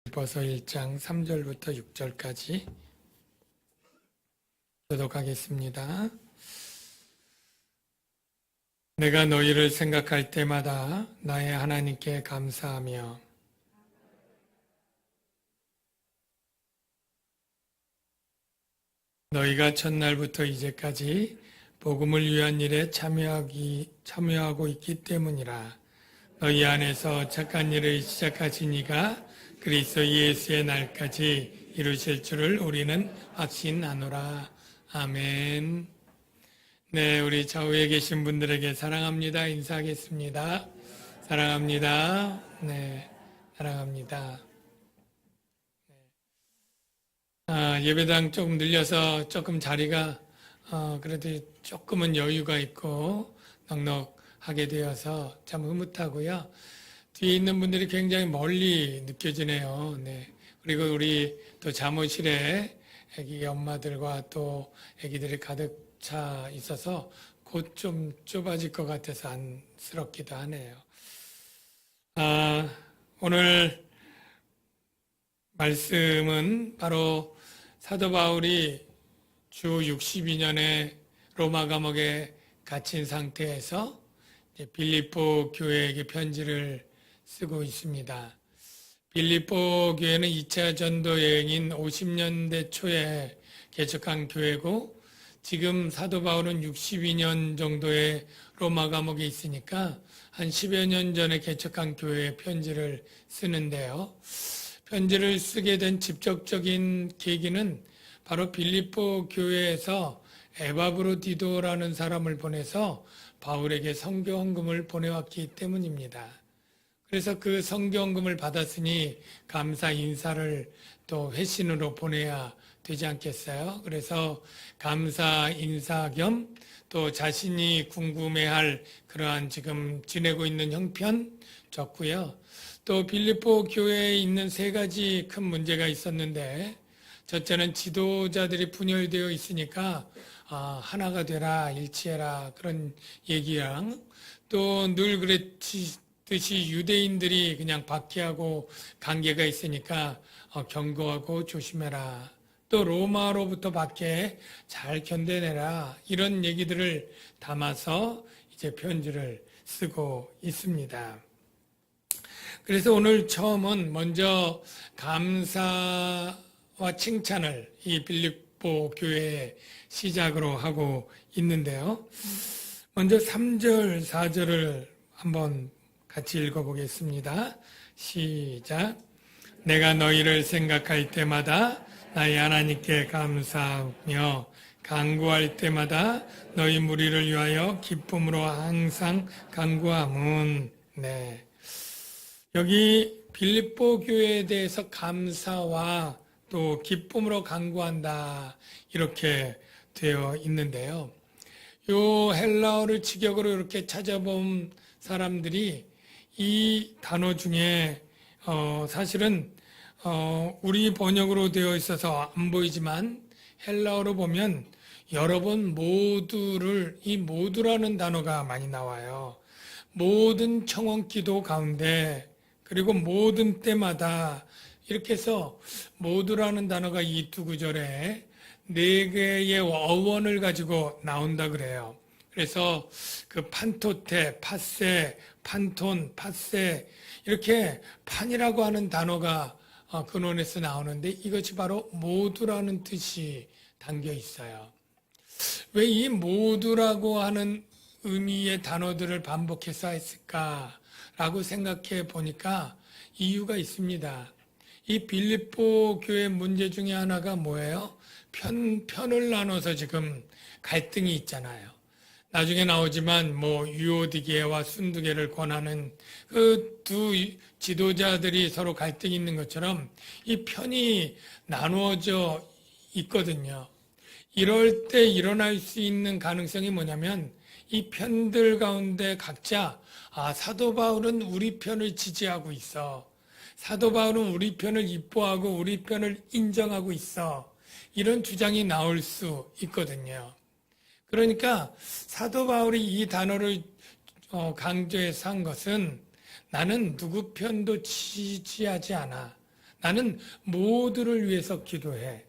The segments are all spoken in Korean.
빌립보서 1장 3절부터 6절까지 교독하겠습니다. 내가 너희를 생각할 때마다 나의 하나님께 감사하며 너희가 첫날부터 이제까지 복음을 위한 일에 참여하고 있기 때문이라. 너희 안에서 착한 일을 시작하신 이가 그리스도 예수의 날까지 이루실 줄을 우리는 확신하노라. 아멘. 네, 우리 좌우에 계신 분들에게 사랑합니다 인사하겠습니다. 사랑합니다. 네, 사랑합니다. 예배당 조금 늘려서 조금 자리가 그래도 조금은 여유가 있고 넉넉하게 되어서 참 흐뭇하고요. 뒤에 있는 분들이 굉장히 멀리 느껴지네요. 네. 그리고 우리 또 잠옷실에 아기 엄마들과 또 아기들이 가득 차 있어서 곧 좀 좁아질 것 같아서 안쓰럽기도 하네요. 오늘 말씀은 바로 사도 바울이 주 62년에 로마 감옥에 갇힌 상태에서 빌립보 교회에게 편지를 쓰고 있습니다. 빌립보 교회는 2차 전도 여행인 50년대 초에 개척한 교회고 지금 사도 바울은 62년 정도의 로마 감옥에 있으니까 한 10여 년 전에 개척한 교회에 편지를 쓰는데요. 편지를 쓰게 된 직접적인 계기는 바로 빌립보 교회에서 에바브로디도라는 사람을 보내서 바울에게 선교 헌금을 보내왔기 때문입니다. 그래서 그 선교 헌금을 받았으니 감사 인사를 또 회신으로 보내야 되지 않겠어요? 그래서 감사 인사 겸 또 자신이 궁금해할 그러한 지금 지내고 있는 형편 적고요. 또 빌립보 교회에 있는 세 가지 큰 문제가 있었는데 첫째는 지도자들이 분열되어 있으니까 하나가 되라, 일치해라 그런 얘기랑 또 늘 그랬듯이 유대인들이 그냥 박해하고 관계가 있으니까 경고하고 조심해라. 또 로마로부터 밖에 잘 견뎌내라. 이런 얘기들을 담아서 이제 편지를 쓰고 있습니다. 그래서 오늘 처음은 먼저 감사와 칭찬을 이 빌립보 교회의 시작으로 하고 있는데요. 먼저 3절, 4절을 한번 같이 읽어보겠습니다. 시작. 내가 너희를 생각할 때마다 나의 하나님께 감사하며 간구할 때마다 너희 무리를 위하여 기쁨으로 항상 간구함은. 네. 여기 빌립보 교회에 대해서 감사와 또 기쁨으로 간구한다 이렇게 되어 있는데요. 요 헬라어를 직역으로 이렇게 찾아본 사람들이 이 단어 중에 사실은 우리 번역으로 되어 있어서 안 보이지만 헬라어로 보면 여러 번 모두를 이 모두라는 단어가 많이 나와요. 모든 청원 기도 가운데 그리고 모든 때마다 이렇게 해서 모두라는 단어가 이 두 구절에 네 개의 어원을 가지고 나온다 그래요. 그래서 그 판토테, 파세, 판톤, 파세 이렇게 판이라고 하는 단어가 근원에서 나오는데 이것이 바로 모두라는 뜻이 담겨 있어요. 왜 이 모두라고 하는 의미의 단어들을 반복해서 했을까라고 생각해 보니까 이유가 있습니다. 이 빌립보 교회 문제 중에 하나가 뭐예요? 편을 나눠서 지금 갈등이 있잖아요. 나중에 나오지만 유오디게와 순두게를 권하는 그 두 지도자들이 서로 갈등이 있는 것처럼 이 편이 나누어져 있거든요. 이럴 때 일어날 수 있는 가능성이 뭐냐면 이 편들 가운데 각자 사도 바울은 우리 편을 지지하고 있어. 사도 바울은 우리 편을 이뻐하고 우리 편을 인정하고 있어. 이런 주장이 나올 수 있거든요. 그러니까 사도 바울이 이 단어를 강조해서 한 것은 나는 누구 편도 지지하지 않아. 나는 모두를 위해서 기도해.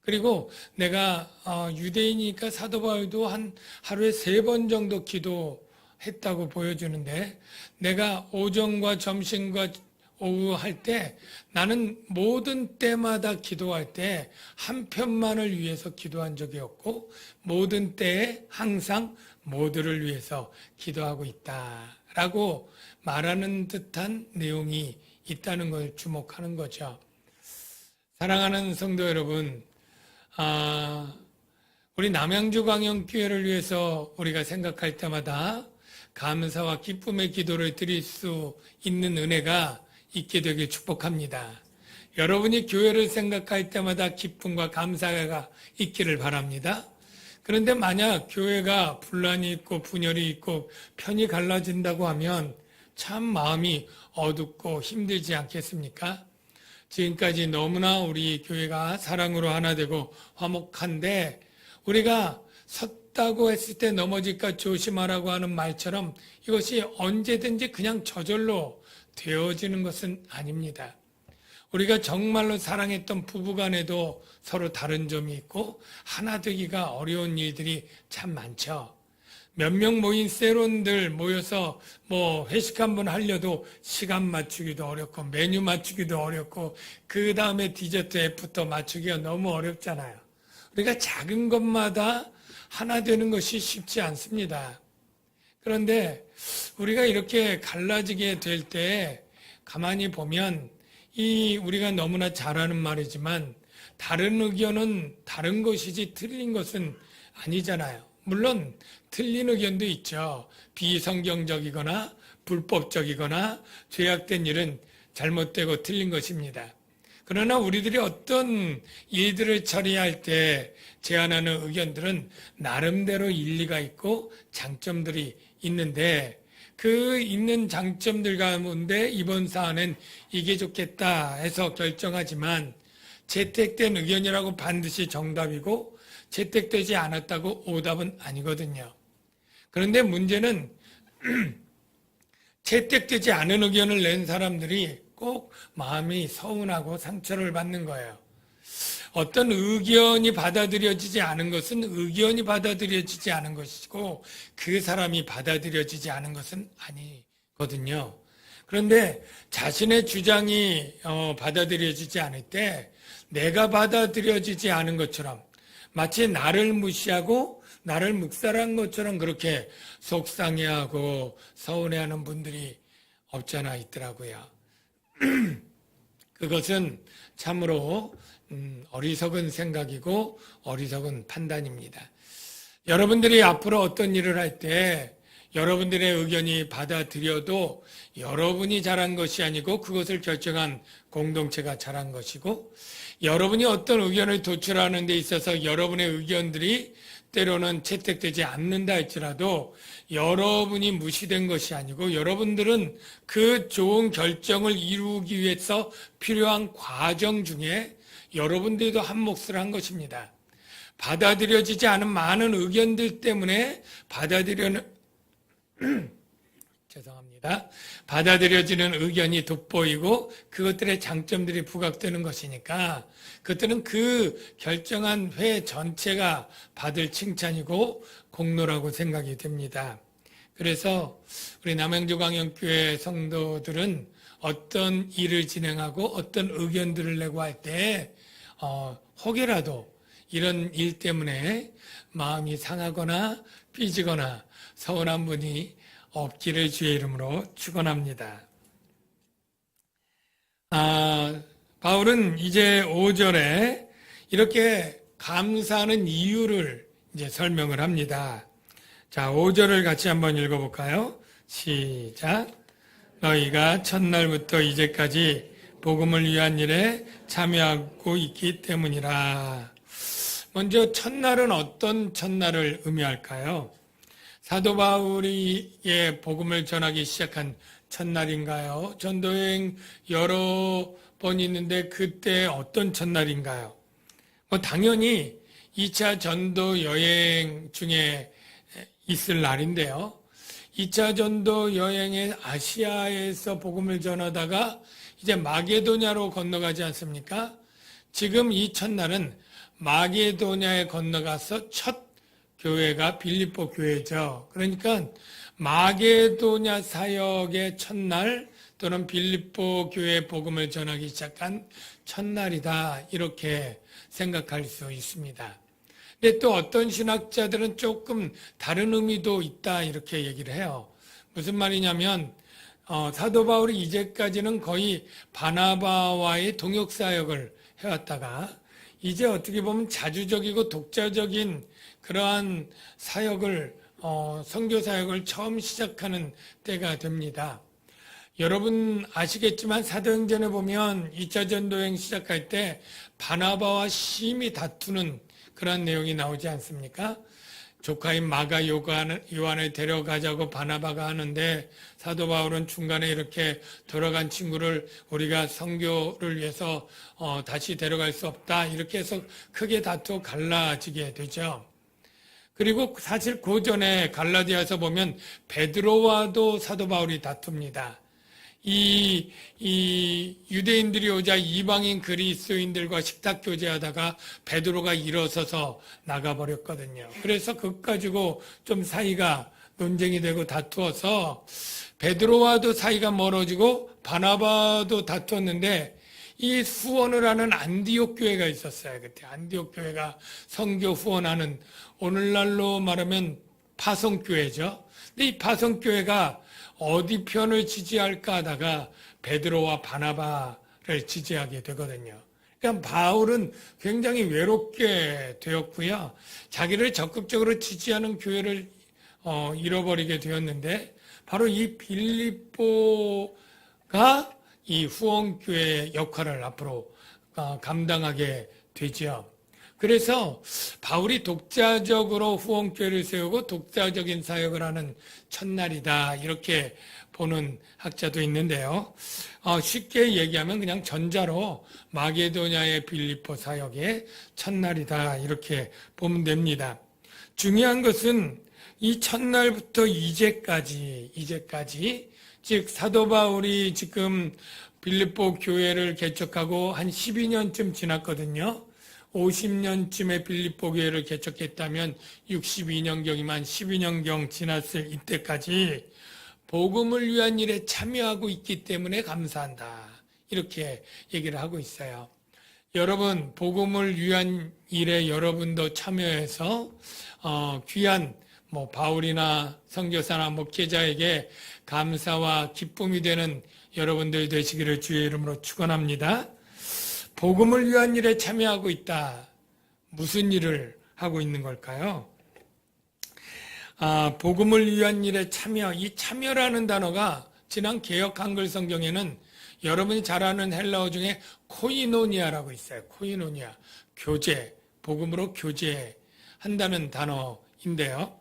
그리고 내가 유대인이니까 사도 바울도 한 하루에 3번 정도 기도했다고 보여주는데, 내가 오전과 점심과 오후 할 때 나는 모든 때마다 기도할 때 한 편만을 위해서 기도한 적이 없고, 모든 때에 항상 모두를 위해서 기도하고 있다라고 말하는 듯한 내용이 있다는 걸 주목하는 거죠. 사랑하는 성도 여러분, 우리 남양주광영교회를 위해서 우리가 생각할 때마다 감사와 기쁨의 기도를 드릴 수 있는 은혜가 있게 되길 축복합니다. 여러분이 교회를 생각할 때마다 기쁨과 감사가 있기를 바랍니다. 그런데 만약 교회가 분란이 있고 분열이 있고 편이 갈라진다고 하면 참 마음이 어둡고 힘들지 않겠습니까? 지금까지 너무나 우리 교회가 사랑으로 하나 되고 화목한데, 우리가 섰다고 했을 때 넘어질까 조심하라고 하는 말처럼 이것이 언제든지 그냥 저절로 되어지는 것은 아닙니다. 우리가 정말로 사랑했던 부부간에도 서로 다른 점이 있고 하나 되기가 어려운 일들이 참 많죠. 몇 명 모인 세론들 모여서 회식 한번 하려도 시간 맞추기도 어렵고 메뉴 맞추기도 어렵고 그 다음에 디저트 애프터 맞추기가 너무 어렵잖아요. 우리가 작은 것마다 하나 되는 것이 쉽지 않습니다. 그런데 우리가 이렇게 갈라지게 될 때 가만히 보면 우리가 너무나 잘 아는 말이지만 다른 의견은 다른 것이지 틀린 것은 아니잖아요. 물론 틀린 의견도 있죠. 비성경적이거나 불법적이거나 죄악된 일은 잘못되고 틀린 것입니다. 그러나 우리들이 어떤 일들을 처리할 때 제안하는 의견들은 나름대로 일리가 있고 장점들이 있는데, 그 있는 장점들 가운데 이번 사안은 이게 좋겠다 해서 결정하지만, 채택된 의견이라고 반드시 정답이고 채택되지 않았다고 오답은 아니거든요. 그런데 문제는 채택되지 않은 의견을 낸 사람들이 꼭 마음이 서운하고 상처를 받는 거예요. 어떤 의견이 받아들여지지 않은 것은 의견이 받아들여지지 않은 것이고 그 사람이 받아들여지지 않은 것은 아니거든요. 그런데 자신의 주장이 받아들여지지 않을 때 내가 받아들여지지 않은 것처럼, 마치 나를 무시하고 나를 묵살한 것처럼 그렇게 속상해하고 서운해하는 분들이 없잖아 있더라고요. 그것은 참으로 어리석은 생각이고 어리석은 판단입니다. 여러분들이 앞으로 어떤 일을 할 때 여러분들의 의견이 받아들여도 여러분이 잘한 것이 아니고 그것을 결정한 공동체가 잘한 것이고, 여러분이 어떤 의견을 도출하는 데 있어서 여러분의 의견들이 때로는 채택되지 않는다 할지라도 여러분이 무시된 것이 아니고 여러분들은 그 좋은 결정을 이루기 위해서 필요한 과정 중에 여러분들도 한 몫을 한 것입니다. 받아들여지지 않은 많은 의견들 때문에 받아들여지는 의견이 돋보이고 그것들의 장점들이 부각되는 것이니까 그것들은 그 결정한 회 전체가 받을 칭찬이고 공로라고 생각이 됩니다. 그래서 우리 남양주광영교회 성도들은 어떤 일을 진행하고 어떤 의견들을 내고 할 때 혹여라도 이런 일 때문에 마음이 상하거나 삐지거나 서운한 분이 없기를 주의 이름으로 축원합니다. 바울은 이제 5절에 이렇게 감사하는 이유를 이제 설명을 합니다. 자, 5절을 같이 한번 읽어볼까요? 시작. 너희가 첫날부터 이제까지 복음을 위한 일에 참여하고 있기 때문이라. 먼저 첫날은 어떤 첫날을 의미할까요? 사도 바울이 복음을 전하기 시작한 첫날인가요? 전도여행 여러 번 있는데 그때 어떤 첫날인가요? 당연히 2차 전도 여행 중에 있을 날인데요. 2차 전도 여행에 아시아에서 복음을 전하다가 이제 마게도냐로 건너가지 않습니까? 지금 이 첫날은 마게도냐에 건너가서 첫 교회가 빌립보 교회죠. 그러니까 마게도냐 사역의 첫날 또는 빌립보 교회 복음을 전하기 시작한 첫날이다. 이렇게 생각할 수 있습니다. 근데 또 어떤 신학자들은 조금 다른 의미도 있다. 이렇게 얘기를 해요. 무슨 말이냐면 사도 바울이 이제까지는 거의 바나바와의 동역 사역을 해왔다가 이제 어떻게 보면 자주적이고 독자적인 그러한 사역을 선교 사역을 처음 시작하는 때가 됩니다. 여러분 아시겠지만 사도행전에 보면 2차 전도행 시작할 때 바나바와 심히 다투는 그런 내용이 나오지 않습니까? 조카인 마가 요한을 데려가자고 바나바가 하는데 사도 바울은 중간에 이렇게 돌아간 친구를 우리가 선교를 위해서 다시 데려갈 수 없다. 이렇게 해서 크게 다투어 갈라지게 되죠. 그리고 사실 그 전에 갈라디아서 보면 베드로와도 사도 바울이 다툽니다. 이 유대인들이 오자 이방인 그리스도인들과 식탁 교제하다가 베드로가 일어서서 나가버렸거든요. 그래서 그것 가지고 좀 사이가 논쟁이 되고 다투어서 베드로와도 사이가 멀어지고 바나바도 다투었는데 이 후원을 하는 안디옥 교회가 있었어요. 그때 안디옥 교회가 선교 후원하는 오늘날로 말하면 파송교회죠. 근데 이 파송교회가 어디 편을 지지할까 하다가 베드로와 바나바를 지지하게 되거든요. 그러니까 바울은 굉장히 외롭게 되었고요. 자기를 적극적으로 지지하는 교회를 잃어버리게 되었는데 바로 이 빌립보가 이 후원교회의 역할을 앞으로 감당하게 되죠. 그래서 바울이 독자적으로 후원교회를 세우고 독자적인 사역을 하는 첫날이다 이렇게 보는 학자도 있는데요. 쉽게 얘기하면 그냥 전자로 마게도냐의 빌립보 사역의 첫날이다 이렇게 보면 됩니다. 중요한 것은 이 첫날부터 이제까지 즉 사도 바울이 지금 빌립보 교회를 개척하고 한 12년쯤 지났거든요. 50년쯤에 빌립보 교회를 개척했다면 62년경이면 12년경 지났을 이때까지 복음을 위한 일에 참여하고 있기 때문에 감사한다. 이렇게 얘기를 하고 있어요. 여러분, 복음을 위한 일에 여러분도 참여해서 귀한 바울이나 선교사나 목회자에게 감사와 기쁨이 되는 여러분들 되시기를 주의 이름으로 축원합니다. 복음을 위한 일에 참여하고 있다. 무슨 일을 하고 있는 걸까요? 복음을 위한 일에 참여. 이 참여라는 단어가 지난 개역 한글 성경에는 여러분이 잘 아는 헬라어 중에 코이노니아라고 있어요. 코이노니아. 교제. 복음으로 교제한다는 단어인데요.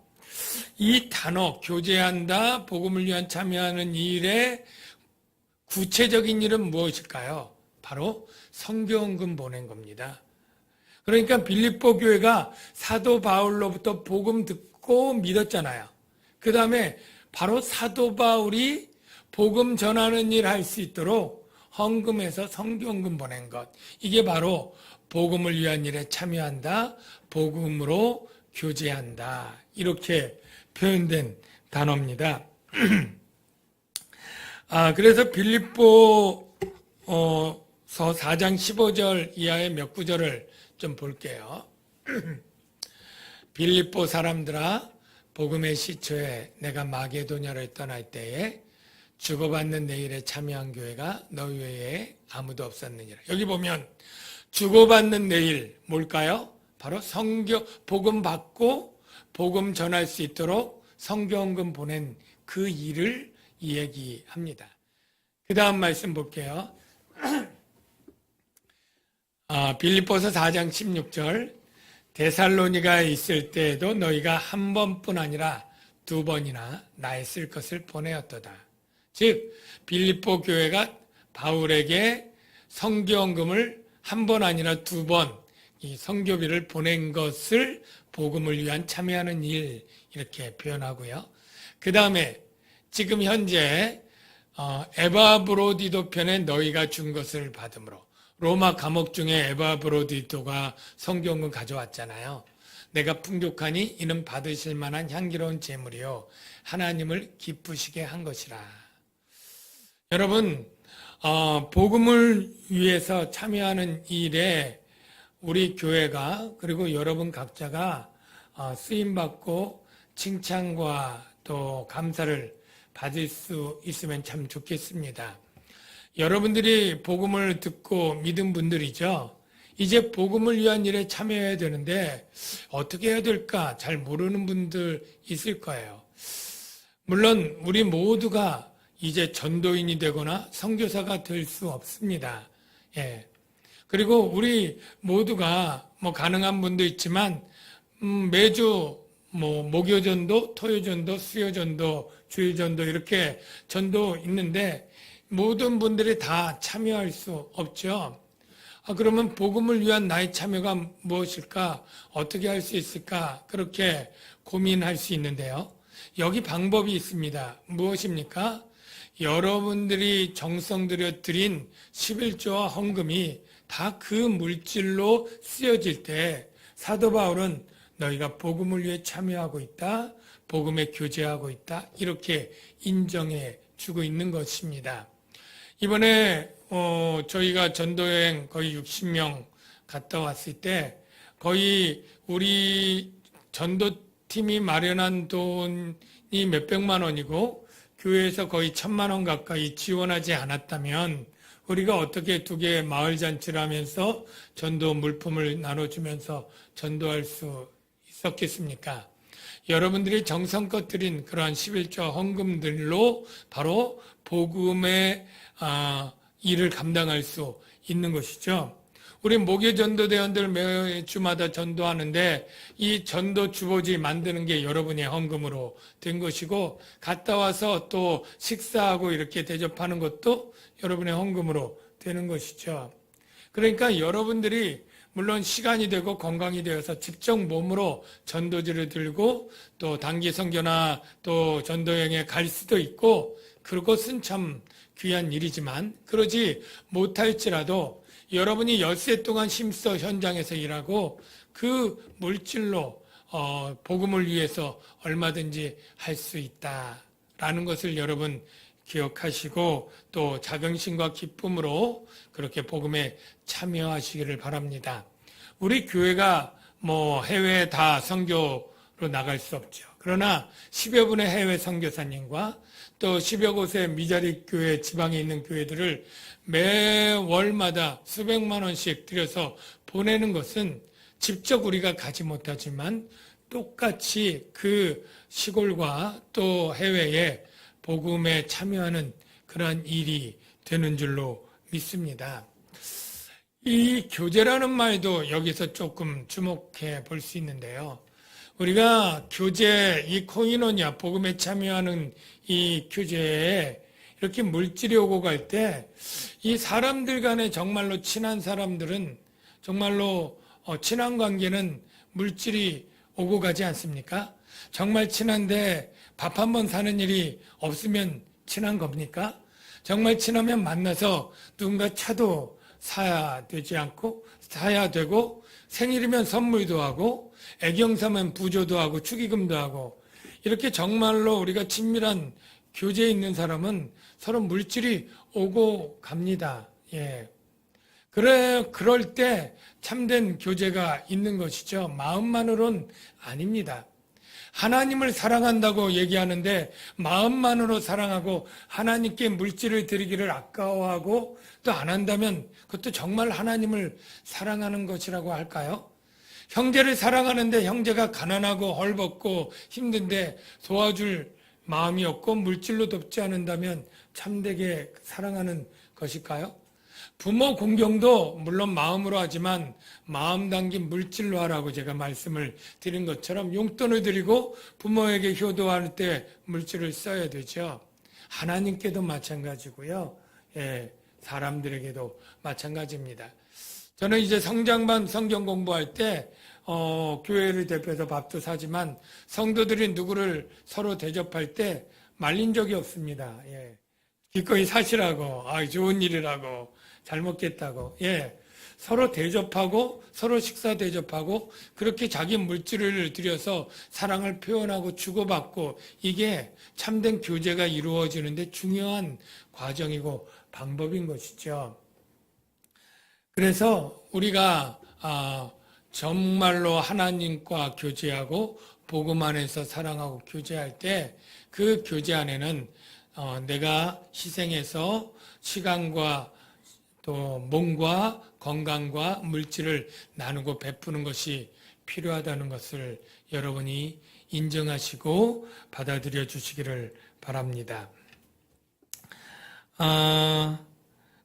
이 단어, 교제한다, 복음을 위한 참여하는 일의 구체적인 일은 무엇일까요? 바로 선교헌금 보낸 겁니다. 그러니까 빌립보 교회가 사도 바울로부터 복음 듣고 믿었잖아요. 그 다음에 바로 사도 바울이 복음 전하는 일 할 수 있도록 헌금해서 선교헌금 보낸 것. 이게 바로 복음을 위한 일에 참여한다, 복음으로 교제한다. 이렇게 표현된 단어입니다. 그래서 빌립보 서 4장 15절 이하의 몇 구절을 좀 볼게요. 빌립보 사람들아, 복음의 시초에 내가 마게도냐를 떠날 때에 주고받는 내 일에 참여한 교회가 너희 외에 아무도 없었느니라. 여기 보면 주고받는 내 일 뭘까요? 바로 선교, 복음 받고 복음 전할 수 있도록 선교헌금 보낸 그 일을 이야기합니다. 그 다음 말씀 볼게요. 빌립보서 4장 16절 데살로니가에 있을 때에도 너희가 한 번뿐 아니라 두 번이나 나의 쓸 것을 보내었도다. 즉 빌립보 교회가 바울에게 선교헌금을 한 번 아니라 두 번 이 선교비를 보낸 것을 복음을 위한 참여하는 일 이렇게 표현하고요. 그 다음에 지금 현재 에바브로디도 편에 너희가 준 것을 받음으로. 로마 감옥 중에 에바브로디도가 성경을 가져왔잖아요. 내가 풍족하니 이는 받으실 만한 향기로운 제물이요 하나님을 기쁘시게 한 것이라. 여러분, 복음을 위해서 참여하는 일에 우리 교회가 그리고 여러분 각자가 쓰임받고 칭찬과 또 감사를 받을 수 있으면 참 좋겠습니다. 여러분들이 복음을 듣고 믿은 분들이죠. 이제 복음을 위한 일에 참여해야 되는데 어떻게 해야 될까 잘 모르는 분들 있을 거예요. 물론 우리 모두가 이제 전도인이 되거나 선교사가 될 수 없습니다. 예. 그리고 우리 모두가 가능한 분도 있지만 매주 목요전도, 토요전도, 수요전도, 주일전도 이렇게 전도 있는데 모든 분들이 다 참여할 수 없죠. 그러면 복음을 위한 나의 참여가 무엇일까? 어떻게 할 수 있을까? 그렇게 고민할 수 있는데요. 여기 방법이 있습니다. 무엇입니까? 여러분들이 정성 들여 드린 11조와 헌금이 다 그 물질로 쓰여질 때 사도 바울은 너희가 복음을 위해 참여하고 있다. 복음에 교제하고 있다. 이렇게 인정해 주고 있는 것입니다. 이번에 저희가 전도여행 거의 60명 갔다 왔을 때 거의 우리 전도팀이 마련한 돈이 몇백만 원이고 교회에서 거의 1,000만 원 가까이 지원하지 않았다면 우리가 어떻게 두 개의 마을 잔치를 하면서 전도 물품을 나눠주면서 전도할 수 있었겠습니까? 여러분들이 정성껏 드린 그러한 11조 헌금들로 바로 복음의 일을 감당할 수 있는 것이죠. 우리 목요 전도대원들 매주마다 전도하는데 이 전도 주보지 만드는 게 여러분의 헌금으로 된 것이고 갔다 와서 또 식사하고 이렇게 대접하는 것도 여러분의 헌금으로 되는 것이죠. 그러니까 여러분들이 물론 시간이 되고 건강이 되어서 직접 몸으로 전도지를 들고 또 단기 선교나 또 전도여행에 갈 수도 있고 그것은 참 귀한 일이지만 그러지 못할지라도 여러분이 엿새 동안 힘써 현장에서 일하고 그 물질로 복음을 위해서 얼마든지 할 수 있다라는 것을 여러분 기억하시고 또 자긍심과 기쁨으로 그렇게 복음에 참여하시기를 바랍니다. 우리 교회가 해외에 다 선교로 나갈 수 없죠. 그러나 10여 분의 해외 선교사님과 또 10여 곳의 미자립 교회 지방에 있는 교회들을 매월마다 수백만 원씩 들여서 보내는 것은 직접 우리가 가지 못하지만 똑같이 그 시골과 또 해외에 복음에 참여하는 그러한 일이 되는 줄로 믿습니다. 이 교제라는 말도 여기서 조금 주목해 볼 수 있는데요. 우리가 교제, 이 코이노냐, 복음에 참여하는 이 교제에 이렇게 물질이 오고 갈 때 이 사람들 간에 정말로 친한 사람들은 정말로 친한 관계는 물질이 오고 가지 않습니까? 정말 친한데 밥 한 번 사는 일이 없으면 친한 겁니까? 정말 친하면 만나서 누군가 차도 사야 되지 않고 사야 되고 생일이면 선물도 하고 애경사면 부조도 하고 축의금도 하고 이렇게 정말로 우리가 친밀한 교제에 있는 사람은 서로 물질이 오고 갑니다. 예. 그럴 때 참된 교제가 있는 것이죠. 마음만으로는 아닙니다. 하나님을 사랑한다고 얘기하는데 마음만으로 사랑하고 하나님께 물질을 드리기를 아까워하고 또 안 한다면 그것도 정말 하나님을 사랑하는 것이라고 할까요? 형제를 사랑하는데 형제가 가난하고 헐벗고 힘든데 도와줄 마음이 없고 물질로 돕지 않는다면 참되게 사랑하는 것일까요? 부모 공경도 물론 마음으로 하지만 마음 담긴 물질로 하라고 제가 말씀을 드린 것처럼 용돈을 드리고 부모에게 효도할 때 물질을 써야 되죠. 하나님께도 마찬가지고요. 예, 사람들에게도 마찬가지입니다. 저는 이제 성장반 성경 공부할 때 교회를 대표해서 밥도 사지만 성도들이 누구를 서로 대접할 때 말린 적이 없습니다. 예. 기꺼이 사시라고, 좋은 일이라고, 잘 먹겠다고, 서로 대접하고, 서로 식사 대접하고, 그렇게 자기 물질을 들여서 사랑을 표현하고 주고받고, 이게 참된 교제가 이루어지는데 중요한 과정이고 방법인 것이죠. 그래서 우리가 정말로 하나님과 교제하고 복음 안에서 사랑하고 교제할 때 그 교제 안에는 내가 희생해서 시간과 또 몸과 건강과 물질을 나누고 베푸는 것이 필요하다는 것을 여러분이 인정하시고 받아들여 주시기를 바랍니다.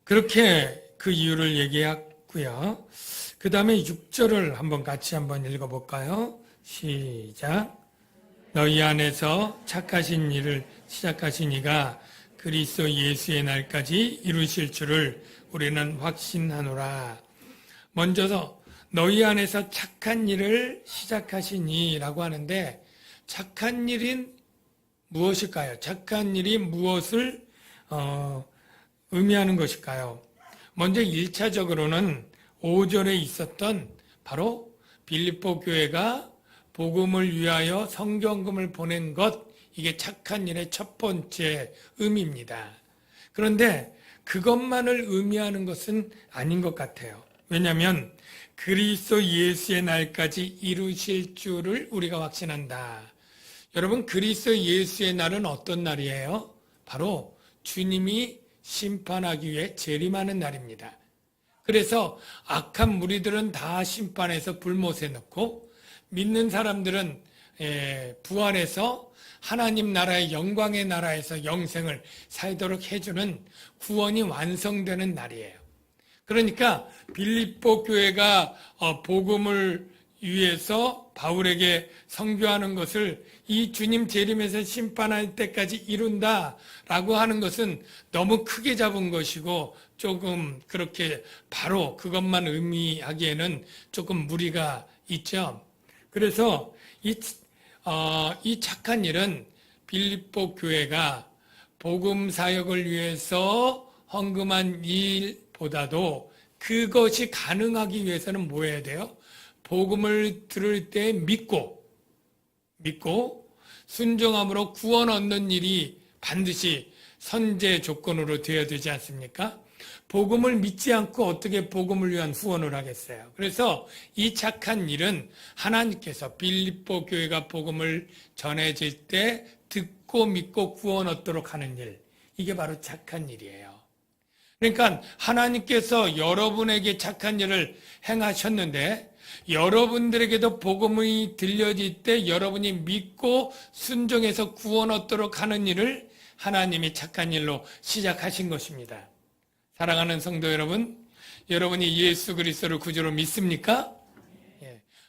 그렇게 그 이유를 얘기했고요. 그 다음에 6절을 한번 같이 한번 읽어볼까요? 시작. 너희 안에서 착하신 일을 시작하신 이가 그리스도 예수의 날까지 이루실 줄을 우리는 확신하노라. 먼저서 너희 안에서 착한 일을 시작하신 이라고 하는데 착한 일인 무엇일까요? 착한 일이 무엇을 의미하는 것일까요? 먼저 1차적으로는 5절에 있었던 바로 빌립보 교회가 복음을 위하여 성경금을 보낸 것, 이게 착한 일의 첫 번째 의미입니다. 그런데 그것만을 의미하는 것은 아닌 것 같아요. 왜냐하면 그리스도 예수의 날까지 이루실 줄을 우리가 확신한다. 여러분, 그리스도 예수의 날은 어떤 날이에요? 바로 주님이 심판하기 위해 재림하는 날입니다. 그래서 악한 무리들은 다 심판해서 불못에 넣고 믿는 사람들은 부활해서 하나님 나라의 영광의 나라에서 영생을 살도록 해주는 구원이 완성되는 날이에요. 그러니까 빌립보 교회가 복음을 위해서 바울에게 선교하는 것을 이 주님 재림에서 심판할 때까지 이룬다라고 하는 것은 너무 크게 잡은 것이고 조금 그렇게 바로 그것만 의미하기에는 조금 무리가 있죠. 그래서 이 착한 일은 빌립보 교회가 복음 사역을 위해서 헌금한 일보다도 그것이 가능하기 위해서는 뭐 해야 돼요? 복음을 들을 때 믿고 순종함으로 구원 얻는 일이 반드시 선제 조건으로 되어야 되지 않습니까? 복음을 믿지 않고 어떻게 복음을 위한 후원을 하겠어요? 그래서 이 착한 일은 하나님께서 빌립보 교회가 복음을 전해질 때 듣고 믿고 구원 얻도록 하는 일, 이게 바로 착한 일이에요. 그러니까 하나님께서 여러분에게 착한 일을 행하셨는데 여러분들에게도 복음이 들려질 때 여러분이 믿고 순종해서 구원 얻도록 하는 일을 하나님이 착한 일로 시작하신 것입니다. 사랑하는 성도 여러분, 여러분이 예수 그리스도를 구주로 믿습니까?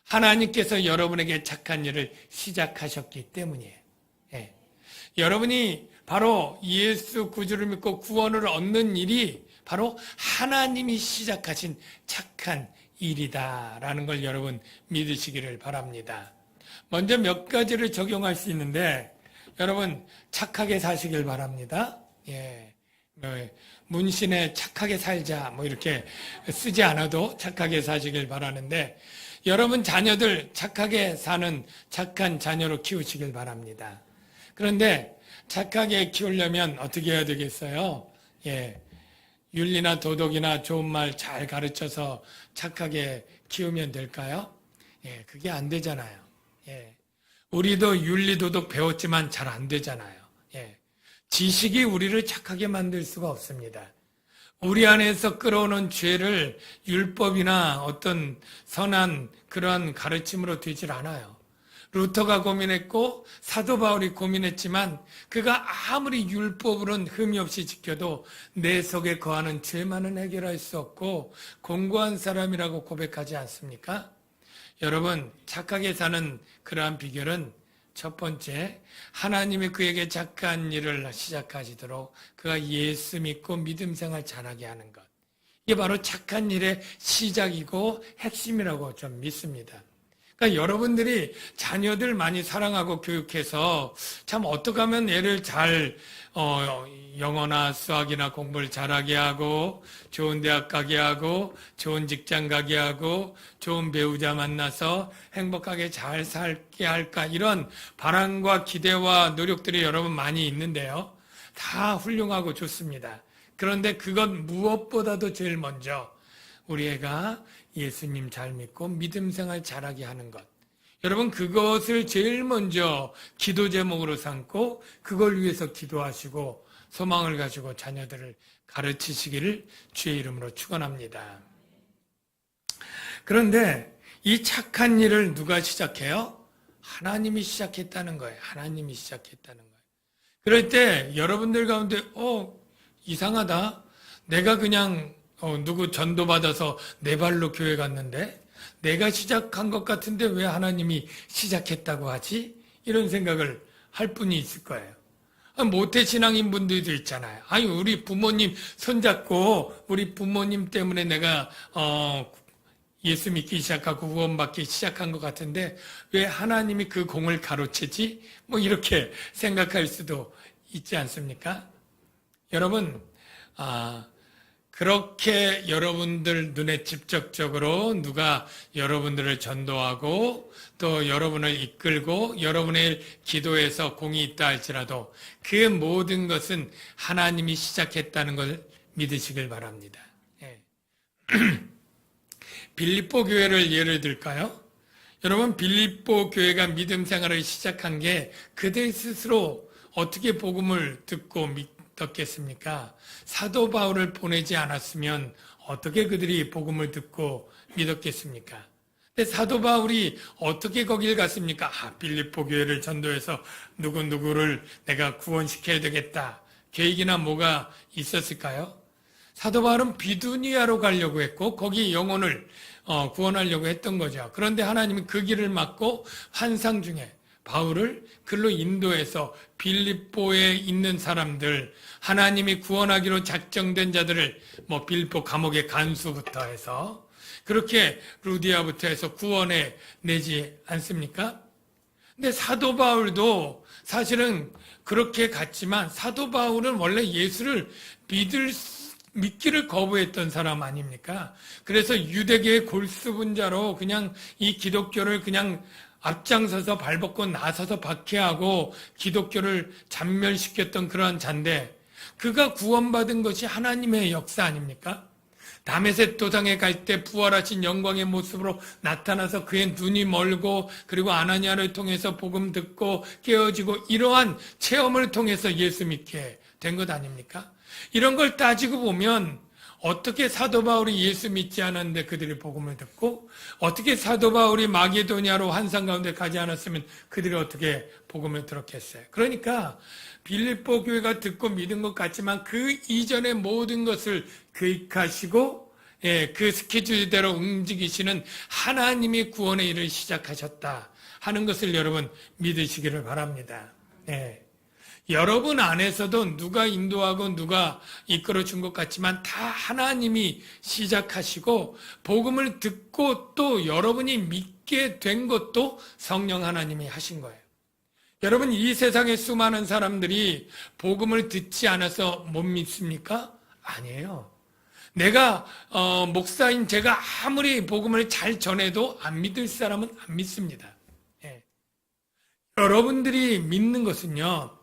하나님께서 여러분에게 착한 일을 시작하셨기 때문이에요. 여러분이 바로 예수 구주를 믿고 구원을 얻는 일이 바로 하나님이 시작하신 착한 일이다라는 걸 여러분 믿으시기를 바랍니다. 먼저 몇 가지를 적용할 수 있는데 여러분 착하게 사시길 바랍니다. 문신에 착하게 살자 뭐 이렇게 쓰지 않아도 착하게 사시길 바라는데 여러분 자녀들 착하게 사는 착한 자녀로 키우시길 바랍니다. 그런데 착하게 키우려면 어떻게 해야 되겠어요? 윤리나 도덕이나 좋은 말 잘 가르쳐서 착하게 키우면 될까요? 그게 안 되잖아요. 우리도 윤리 도덕 배웠지만 잘 안 되잖아요. 지식이 우리를 착하게 만들 수가 없습니다. 우리 안에서 끌어오는 죄를 율법이나 어떤 선한 그런 가르침으로 되질 않아요. 루터가 고민했고 사도 바울이 고민했지만 그가 아무리 율법으로는 흠이 없이 지켜도 내 속에 거하는 죄만은 해결할 수 없고 공고한 사람이라고 고백하지 않습니까? 여러분, 착하게 사는 그러한 비결은 첫 번째, 하나님이 그에게 착한 일을 시작하시도록 그가 예수 믿고 믿음 생활 잘하게 하는 것. 이게 바로 착한 일의 시작이고 핵심이라고 좀 믿습니다. 그러니까 여러분들이 자녀들 많이 사랑하고 교육해서 참 어떻게 하면 애를 잘 영어나 수학이나 공부를 잘하게 하고 좋은 대학 가게 하고 좋은 직장 가게 하고 좋은 배우자 만나서 행복하게 잘 살게 할까 이런 바람과 기대와 노력들이 여러분 많이 있는데요. 다 훌륭하고 좋습니다. 그런데 그건 무엇보다도 제일 먼저 우리 애가 예수님 잘 믿고 믿음 생활 잘하게 하는 것. 여러분 그것을 제일 먼저 기도 제목으로 삼고 그걸 위해서 기도하시고 소망을 가지고 자녀들을 가르치시기를 주의 이름으로 축원합니다. 그런데 이 착한 일을 누가 시작해요? 하나님이 시작했다는 거예요. 하나님이 시작했다는 거예요. 그럴 때 여러분들 가운데 이상하다. 내가 그냥 누구 전도받아서 내 발로 교회 갔는데 내가 시작한 것 같은데 왜 하나님이 시작했다고 하지? 이런 생각을 할 분이 있을 거예요. 모태신앙인 분들도 있잖아요. 아니 우리 부모님 손잡고 우리 부모님 때문에 내가 예수 믿기 시작하고 구원받기 시작한 것 같은데 왜 하나님이 그 공을 가로채지? 뭐 이렇게 생각할 수도 있지 않습니까? 여러분 그렇게 여러분들 눈에 직접적으로 누가 여러분들을 전도하고 또 여러분을 이끌고 여러분의 기도에서 공이 있다 할지라도 그 모든 것은 하나님이 시작했다는 걸 믿으시길 바랍니다. 예. 빌립보 교회를 예를 들까요? 여러분 빌립보 교회가 믿음 생활을 시작한 게 그들 스스로 어떻게 복음을 듣고 믿었겠습니까? 사도 바울을 보내지 않았으면 어떻게 그들이 복음을 듣고 믿었겠습니까? 근데 사도 바울이 어떻게 거길 갔습니까? 빌립보 교회를 전도해서 누구누구를 내가 구원시켜야 되겠다. 계획이나 뭐가 있었을까요? 사도 바울은 비두니아로 가려고 했고 거기 영혼을 구원하려고 했던 거죠. 그런데 하나님은 그 길을 막고 환상 중에 바울을 글로 인도해서 빌립보에 있는 사람들, 하나님이 구원하기로 작정된 자들을 빌립보 감옥의 간수부터 해서 그렇게 루디아부터 해서 구원해 내지 않습니까? 근데 사도 바울도 사실은 그렇게 갔지만 사도 바울은 원래 예수를 믿기를 거부했던 사람 아닙니까? 그래서 유대계의 골수분자로 그냥 이 기독교를 그냥 앞장서서 발벗고 나서서 박해하고 기독교를 잔멸시켰던 그러한 자인데 그가 구원받은 것이 하나님의 역사 아닙니까? 다메섹 도상에 갈 때 부활하신 영광의 모습으로 나타나서 그의 눈이 멀고 그리고 아나니아를 통해서 복음 듣고 깨어지고 이러한 체험을 통해서 예수 믿게 된 것 아닙니까? 이런 걸 따지고 보면 어떻게 사도 바울이 예수 믿지 않았는데 그들이 복음을 듣고 어떻게 사도 바울이 마게도니아로 환상 가운데 가지 않았으면 그들이 어떻게 복음을 들었겠어요. 그러니까 빌립보 교회가 듣고 믿은 것 같지만 그 이전의 모든 것을 계획하시고 그 스케줄대로 움직이시는 하나님이 구원의 일을 시작하셨다 하는 것을 여러분 믿으시기를 바랍니다. 여러분 안에서도 누가 인도하고 누가 이끌어 준 것 같지만 다 하나님이 시작하시고 복음을 듣고 또 여러분이 믿게 된 것도 성령 하나님이 하신 거예요. 여러분 이 세상에 수많은 사람들이 복음을 듣지 않아서 못 믿습니까? 아니에요. 내가 목사인 제가 아무리 복음을 잘 전해도 안 믿을 사람은 안 믿습니다. 여러분들이 믿는 것은요.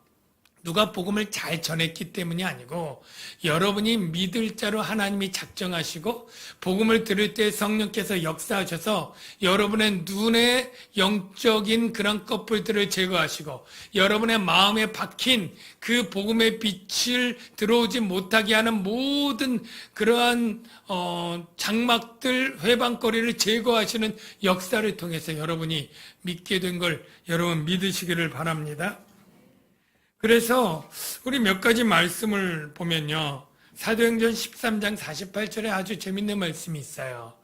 누가 복음을 잘 전했기 때문이 아니고 여러분이 믿을 자로 하나님이 작정하시고 복음을 들을 때 성령께서 역사하셔서 여러분의 눈에 영적인 그런 꺼풀들을 제거하시고 여러분의 마음에 박힌 그 복음의 빛을 들어오지 못하게 하는 모든 그러한 장막들, 회방거리를 제거하시는 역사를 통해서 여러분이 믿게 된 걸 여러분 믿으시기를 바랍니다. 그래서 우리 몇 가지 말씀을 보면요. 사도행전 13장 48절에 아주 재밌는 말씀이 있어요.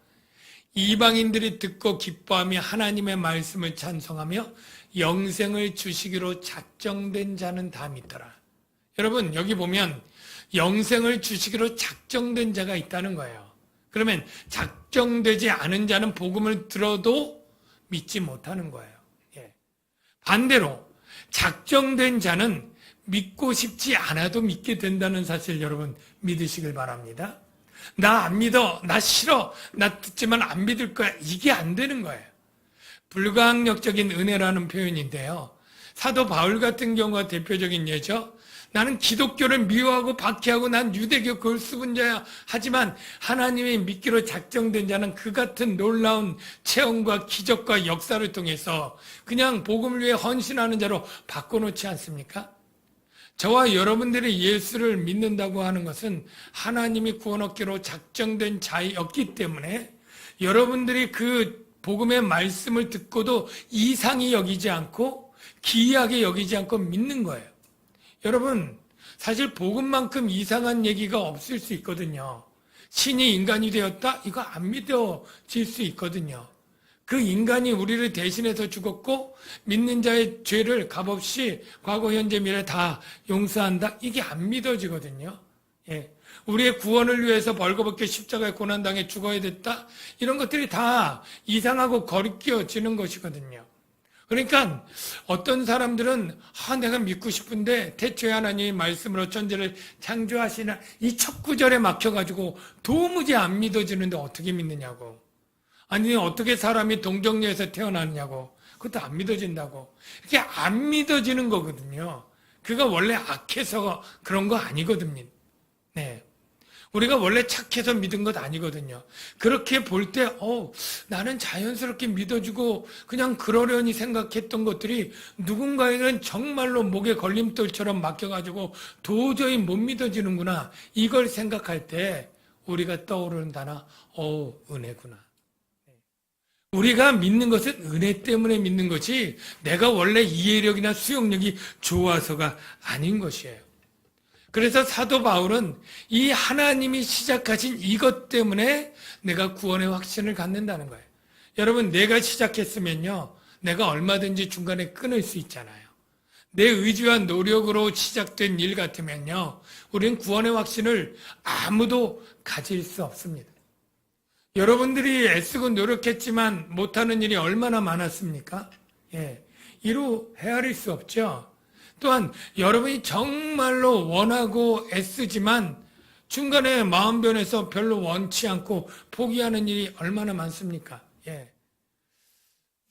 이방인들이 듣고 기뻐하며 하나님의 말씀을 찬송하며 영생을 주시기로 작정된 자는 다 믿더라. 여러분 여기 보면 영생을 주시기로 작정된 자가 있다는 거예요. 그러면 작정되지 않은 자는 복음을 들어도 믿지 못하는 거예요. 예. 반대로 작정된 자는 믿고 싶지 않아도 믿게 된다는 사실 여러분 믿으시길 바랍니다. 나 안 믿어, 나 싫어, 나 듣지만 안 믿을 거야. 이게 안 되는 거예요. 불가항력적인 은혜라는 표현인데요. 사도 바울 같은 경우가 대표적인 예죠. 나는 기독교를 미워하고 박해하고 난 유대교 걸수분자야. 하지만 하나님의 믿기로 작정된 자는 그 같은 놀라운 체험과 기적과 역사를 통해서 그냥 복음을 위해 헌신하는 자로 바꿔놓지 않습니까? 저와 여러분들이 예수를 믿는다고 하는 것은 하나님이 구원 얻기로 작정된 자였기 때문에 여러분들이 그 복음의 말씀을 듣고도 이상히 여기지 않고 기이하게 여기지 않고 믿는 거예요. 여러분, 사실 복음만큼 이상한 얘기가 없을 수 있거든요. 신이 인간이 되었다? 이거 안 믿어질 수 있거든요. 그 인간이 우리를 대신해서 죽었고 믿는 자의 죄를 값없이 과거, 현재, 미래 다 용서한다? 이게 안 믿어지거든요. 예. 우리의 구원을 위해서 벌거벗게 십자가에 고난당해 죽어야 됐다? 이런 것들이 다 이상하고 거리끼어지는 것이거든요. 그러니까 어떤 사람들은 내가 믿고 싶은데 대초에 하나님의 말씀으로 천지를 창조하시나 이 첫 구절에 막혀가지고 도무지 안 믿어지는데 어떻게 믿느냐고. 아니 어떻게 사람이 동정녀에서 태어났냐고. 그것도 안 믿어진다고. 이게 안 믿어지는 거거든요. 그가 원래 악해서 그런 거 아니거든요. 네. 우리가 원래 착해서 믿은 것 아니거든요. 그렇게 볼 때, 나는 자연스럽게 믿어주고 그냥 그러려니 생각했던 것들이 누군가에게는 정말로 목에 걸림돌처럼 막혀가지고 도저히 못 믿어지는구나. 이걸 생각할 때 우리가 떠오르는 단어, 은혜구나. 우리가 믿는 것은 은혜 때문에 믿는 것이 내가 원래 이해력이나 수용력이 좋아서가 아닌 것이에요. 그래서 사도 바울은 이 하나님이 시작하신 이것 때문에 내가 구원의 확신을 갖는다는 거예요. 여러분, 내가 시작했으면요, 내가 얼마든지 중간에 끊을 수 있잖아요. 내 의지와 노력으로 시작된 일 같으면요, 우리는 구원의 확신을 아무도 가질 수 없습니다. 여러분들이 애쓰고 노력했지만 못하는 일이 얼마나 많았습니까? 예, 이루 헤아릴 수 없죠. 또한 여러분이 정말로 원하고 애쓰지만 중간에 마음 변해서 별로 원치 않고 포기하는 일이 얼마나 많습니까? 예.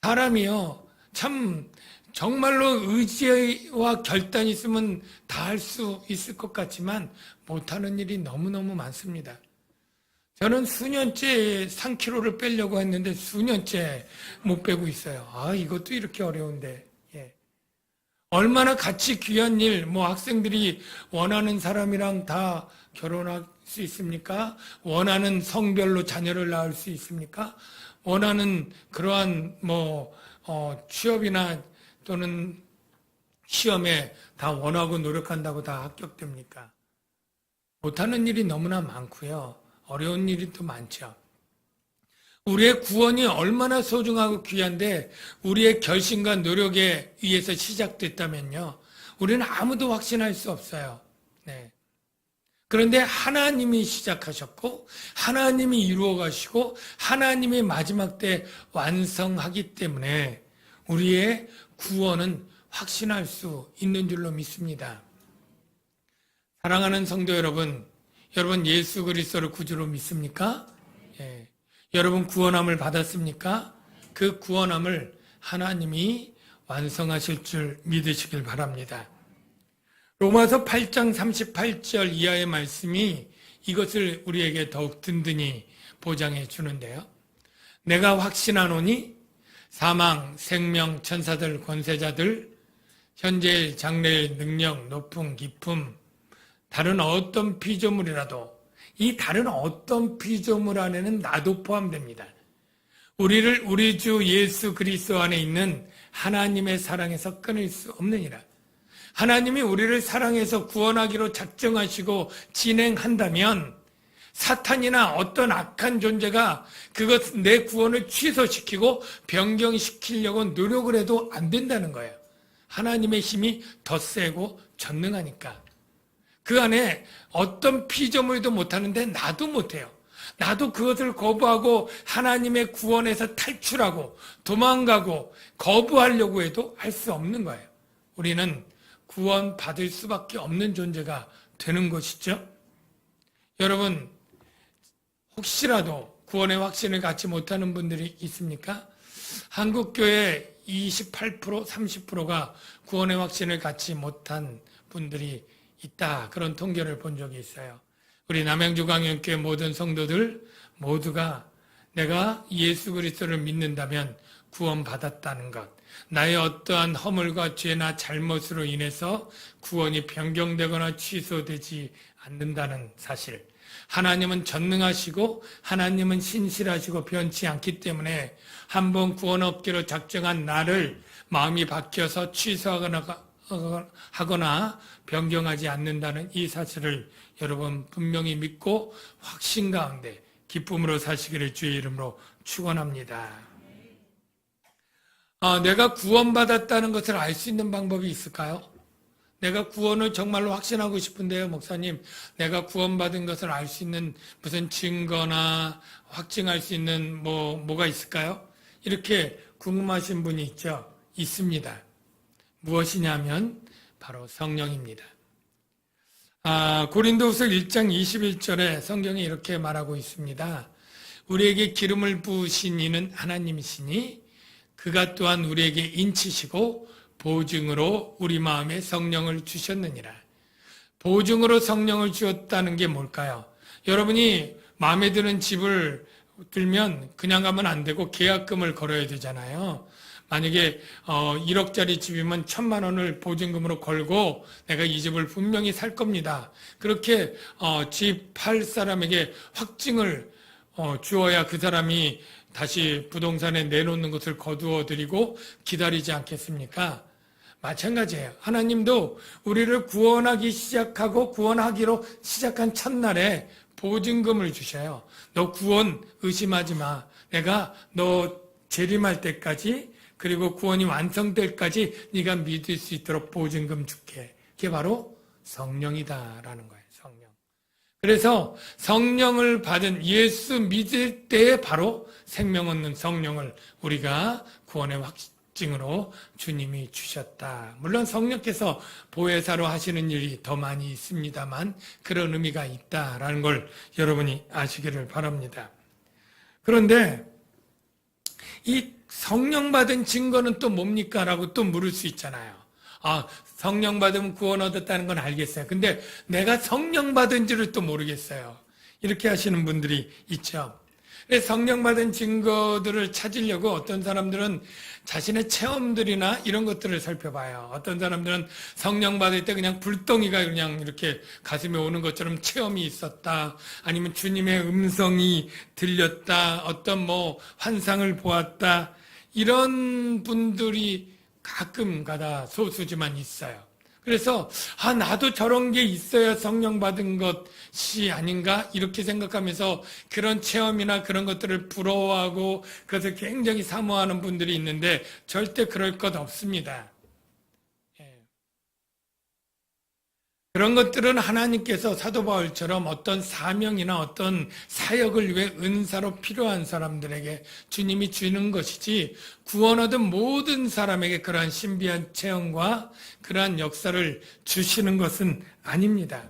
사람이요, 참 정말로 의지와 결단이 있으면 다 할 수 있을 것 같지만 못하는 일이 너무너무 많습니다. 저는 수년째 3kg를 빼려고 했는데 수년째 못 빼고 있어요. 이것도 이렇게 어려운데. 얼마나 가치 귀한 일, 학생들이 원하는 사람이랑 다 결혼할 수 있습니까? 원하는 성별로 자녀를 낳을 수 있습니까? 원하는 그러한 취업이나 또는 시험에 다 원하고 노력한다고 다 합격됩니까? 못하는 일이 너무나 많고요. 어려운 일이 또 많죠. 우리의 구원이 얼마나 소중하고 귀한데 우리의 결심과 노력에 의해서 시작됐다면요, 우리는 아무도 확신할 수 없어요. 네. 그런데 하나님이 시작하셨고 하나님이 이루어 가시고 하나님이 마지막 때 완성하기 때문에 우리의 구원은 확신할 수 있는 줄로 믿습니다. 사랑하는 성도 여러분, 여러분 예수 그리스도를 구주로 믿습니까? 예. 여러분 구원함을 받았습니까? 그 구원함을 하나님이 완성하실 줄 믿으시길 바랍니다. 로마서 8장 38절 이하의 말씀이 이것을 우리에게 더욱 든든히 보장해 주는데요. 내가 확신하노니 사망, 생명, 천사들, 권세자들, 현재일, 장래일, 능력, 높음, 깊음, 다른 어떤 피조물이라도 이 다른 어떤 피조물 안에는 나도 포함됩니다. 우리를 우리 주 예수 그리스도 안에 있는 하나님의 사랑에서 끊을 수 없느니라. 하나님이 우리를 사랑해서 구원하기로 작정하시고 진행한다면 사탄이나 어떤 악한 존재가 내 구원을 취소시키고 변경시키려고 노력을 해도 안 된다는 거예요. 하나님의 힘이 더 세고 전능하니까. 그 안에 어떤 피조물도 못하는데 나도 못해요. 나도 그것을 거부하고 하나님의 구원에서 탈출하고 도망가고 거부하려고 해도 할 수 없는 거예요. 우리는 구원받을 수밖에 없는 존재가 되는 것이죠. 여러분, 혹시라도 구원의 확신을 갖지 못하는 분들이 있습니까? 한국교회 28%, 30%가 구원의 확신을 갖지 못한 분들이 있다. 그런 통계를 본 적이 있어요. 우리 남양주광역교회 모든 성도들 모두가 내가 예수 그리스도를 믿는다면 구원받았다는 것, 나의 어떠한 허물과 죄나 잘못으로 인해서 구원이 변경되거나 취소되지 않는다는 사실, 하나님은 전능하시고 하나님은 신실하시고 변치 않기 때문에 한번 구원 얻기로 작정한 나를 마음이 바뀌어서 취소하거나 변경하지 않는다는 이 사실을 여러분 분명히 믿고 확신 가운데 기쁨으로 사시기를 주의 이름으로 축원합니다. 내가 구원받았다는 것을 알 수 있는 방법이 있을까요? 내가 구원을 정말로 확신하고 싶은데요, 목사님. 내가 구원받은 것을 알 수 있는 무슨 증거나 확증할 수 있는 뭐가 있을까요? 이렇게 궁금하신 분이 있죠? 있습니다. 무엇이냐면 바로 성령입니다. 고린도후서 1장 21절에 성경이 이렇게 말하고 있습니다. 우리에게 기름을 부으신 이는 하나님이시니 그가 또한 우리에게 인치시고 보증으로 우리 마음에 성령을 주셨느니라. 보증으로 성령을 주었다는 게 뭘까요? 여러분이 마음에 드는 집을 들면 그냥 가면 안 되고 계약금을 걸어야 되잖아요. 만약에 1억짜리 집이면 1,000만 원을 보증금으로 걸고 내가 이 집을 분명히 살 겁니다. 그렇게 집 팔 사람에게 확증을 주어야 그 사람이 다시 부동산에 내놓는 것을 거두어 드리고 기다리지 않겠습니까? 마찬가지예요. 하나님도 우리를 구원하기 시작하고 구원하기로 시작한 첫날에 보증금을 주셔요. 너 구원 의심하지 마. 내가 너 재림할 때까지 그리고 구원이 완성될 때까지 네가 믿을 수 있도록 보증금 줄게. 그게 바로 성령이다라는 거예요. 성령. 그래서 성령을 받은 예수 믿을 때에 바로 생명 얻는 성령을 우리가 구원의 확증으로 주님이 주셨다. 물론 성령께서 보혜사로 하시는 일이 더 많이 있습니다만 그런 의미가 있다라는 걸 여러분이 아시기를 바랍니다. 그런데 이 성령 받은 증거는 또 뭡니까? 라고 또 물을 수 있잖아요. 성령 받으면 구원 얻었다는 건 알겠어요. 근데 내가 성령 받은지를 또 모르겠어요. 이렇게 하시는 분들이 있죠. 성령 받은 증거들을 찾으려고 어떤 사람들은 자신의 체험들이나 이런 것들을 살펴봐요. 어떤 사람들은 성령 받을 때 그냥 불덩이가 그냥 이렇게 가슴에 오는 것처럼 체험이 있었다. 아니면 주님의 음성이 들렸다. 어떤 환상을 보았다. 이런 분들이 가끔 가다 소수지만 있어요. 그래서 나도 저런 게 있어야 성령 받은 것이 아닌가 이렇게 생각하면서 그런 체험이나 그런 것들을 부러워하고 그것을 굉장히 사모하는 분들이 있는데 절대 그럴 것 없습니다. 그런 것들은 하나님께서 사도 바울처럼 어떤 사명이나 어떤 사역을 위해 은사로 필요한 사람들에게 주님이 주는 것이지 구원 얻은 모든 사람에게 그러한 신비한 체험과 그러한 역사를 주시는 것은 아닙니다.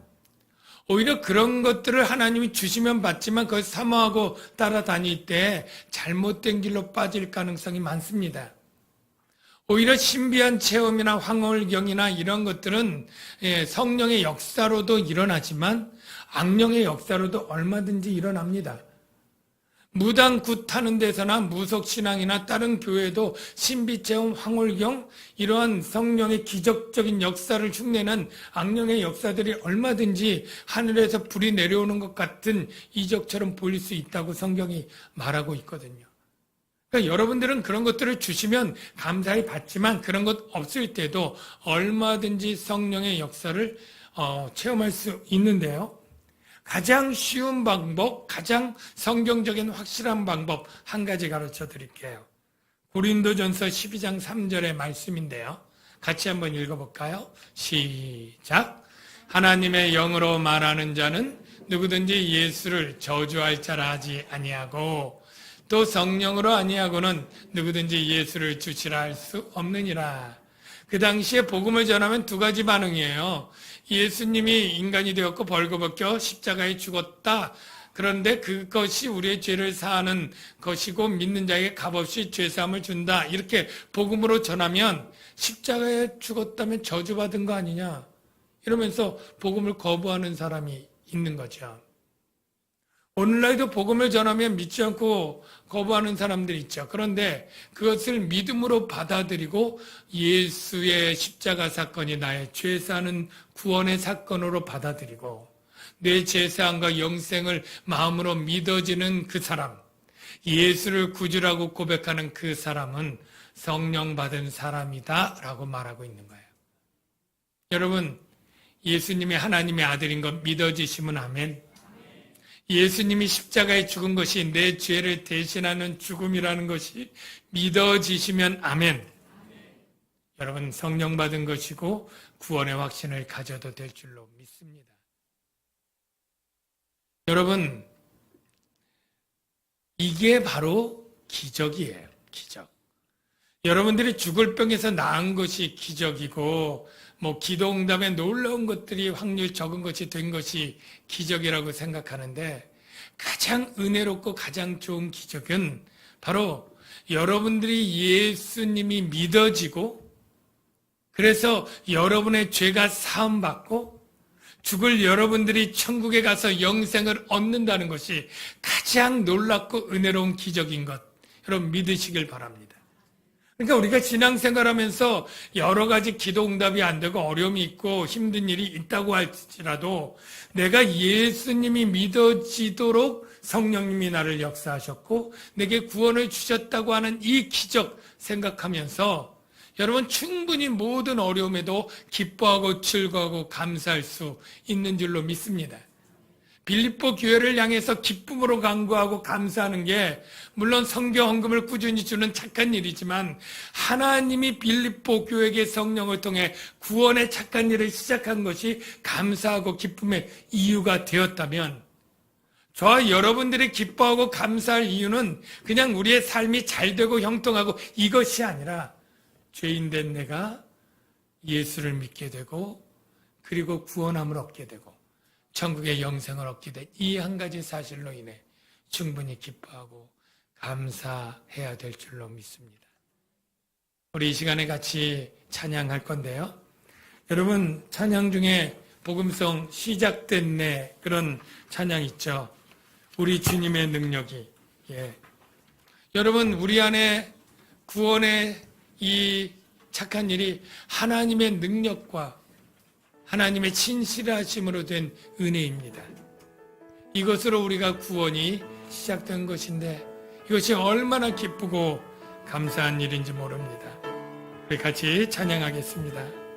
오히려 그런 것들을 하나님이 주시면 받지만 그걸 사모하고 따라다닐 때 잘못된 길로 빠질 가능성이 많습니다. 오히려 신비한 체험이나 황홀경이나 이런 것들은 성령의 역사로도 일어나지만 악령의 역사로도 얼마든지 일어납니다. 무당 굿하는 데서나 무속신앙이나 다른 교회도 신비체험, 황홀경 이러한 성령의 기적적인 역사를 흉내낸 악령의 역사들이 얼마든지 하늘에서 불이 내려오는 것 같은 이적처럼 보일 수 있다고 성경이 말하고 있거든요. 그러니까 여러분들은 그런 것들을 주시면 감사히 받지만 그런 것 없을 때도 얼마든지 성령의 역사를 체험할 수 있는데요. 가장 쉬운 방법, 가장 성경적인 확실한 방법 한 가지 가르쳐 드릴게요. 고린도전서 12장 3절의 말씀인데요. 같이 한번 읽어볼까요? 시작. 하나님의 영으로 말하는 자는 누구든지 예수를 저주할 자라 하지 아니하고 또 성령으로 아니하고는 누구든지 예수를 주시라 할 수 없느니라. 그 당시에 복음을 전하면 두 가지 반응이에요. 예수님이 인간이 되었고 벌거벗겨 십자가에 죽었다. 그런데 그것이 우리의 죄를 사하는 것이고 믿는 자에게 값없이 죄사함을 준다. 이렇게 복음으로 전하면 십자가에 죽었다면 저주받은 거 아니냐. 이러면서 복음을 거부하는 사람이 있는 거죠. 오늘날도 복음을 전하면 믿지 않고 거부하는 사람들이 있죠. 그런데 그것을 믿음으로 받아들이고 예수의 십자가 사건이 나의 죄사하는 구원의 사건으로 받아들이고 내 죄사함과 영생을 마음으로 믿어지는 그 사람, 예수를 구주라고 고백하는 그 사람은 성령 받은 사람이다 라고 말하고 있는 거예요. 여러분, 예수님이 하나님의 아들인 것 믿어지시면 아멘. 예수님이 십자가에 죽은 것이 내 죄를 대신하는 죽음이라는 것이 믿어지시면 아멘. 여러분, 성령 받은 것이고 구원의 확신을 가져도 될 줄로 믿습니다. 여러분, 이게 바로 기적이에요. 기적. 여러분들이 죽을 병에서 나은 것이 기적이고 기도응답에 놀라운 것들이 확률 적은 것이 된 것이 기적이라고 생각하는데 가장 은혜롭고 가장 좋은 기적은 바로 여러분들이 예수님이 믿어지고 그래서 여러분의 죄가 사함받고 죽을 여러분들이 천국에 가서 영생을 얻는다는 것이 가장 놀랍고 은혜로운 기적인 것 여러분 믿으시길 바랍니다. 그러니까 우리가 신앙생활하면서 여러 가지 기도 응답이 안 되고 어려움이 있고 힘든 일이 있다고 할지라도 내가 예수님이 믿어지도록 성령님이 나를 역사하셨고 내게 구원을 주셨다고 하는 이 기적 생각하면서 여러분 충분히 모든 어려움에도 기뻐하고 즐거워하고 감사할 수 있는 줄로 믿습니다. 빌립보 교회를 향해서 기쁨으로 간구하고 감사하는 게 물론 선교 헌금을 꾸준히 주는 착한 일이지만 하나님이 빌립보 교회의 성령을 통해 구원의 착한 일을 시작한 것이 감사하고 기쁨의 이유가 되었다면 저와 여러분들이 기뻐하고 감사할 이유는 그냥 우리의 삶이 잘 되고 형통하고 이것이 아니라 죄인된 내가 예수를 믿게 되고 그리고 구원함을 얻게 되고 천국의 영생을 얻게 된 이 한 가지 사실로 인해 충분히 기뻐하고 감사해야 될 줄로 믿습니다. 우리 이 시간에 같이 찬양할 건데요. 여러분 찬양 중에 복음성 시작된 내 그런 찬양 있죠. 우리 주님의 능력이. 여러분 우리 안에 구원의 이 착한 일이 하나님의 능력과 하나님의 진실하심으로 된 은혜입니다. 이것으로 우리가 구원이 시작된 것인데 이것이 얼마나 기쁘고 감사한 일인지 모릅니다. 우리 같이 찬양하겠습니다.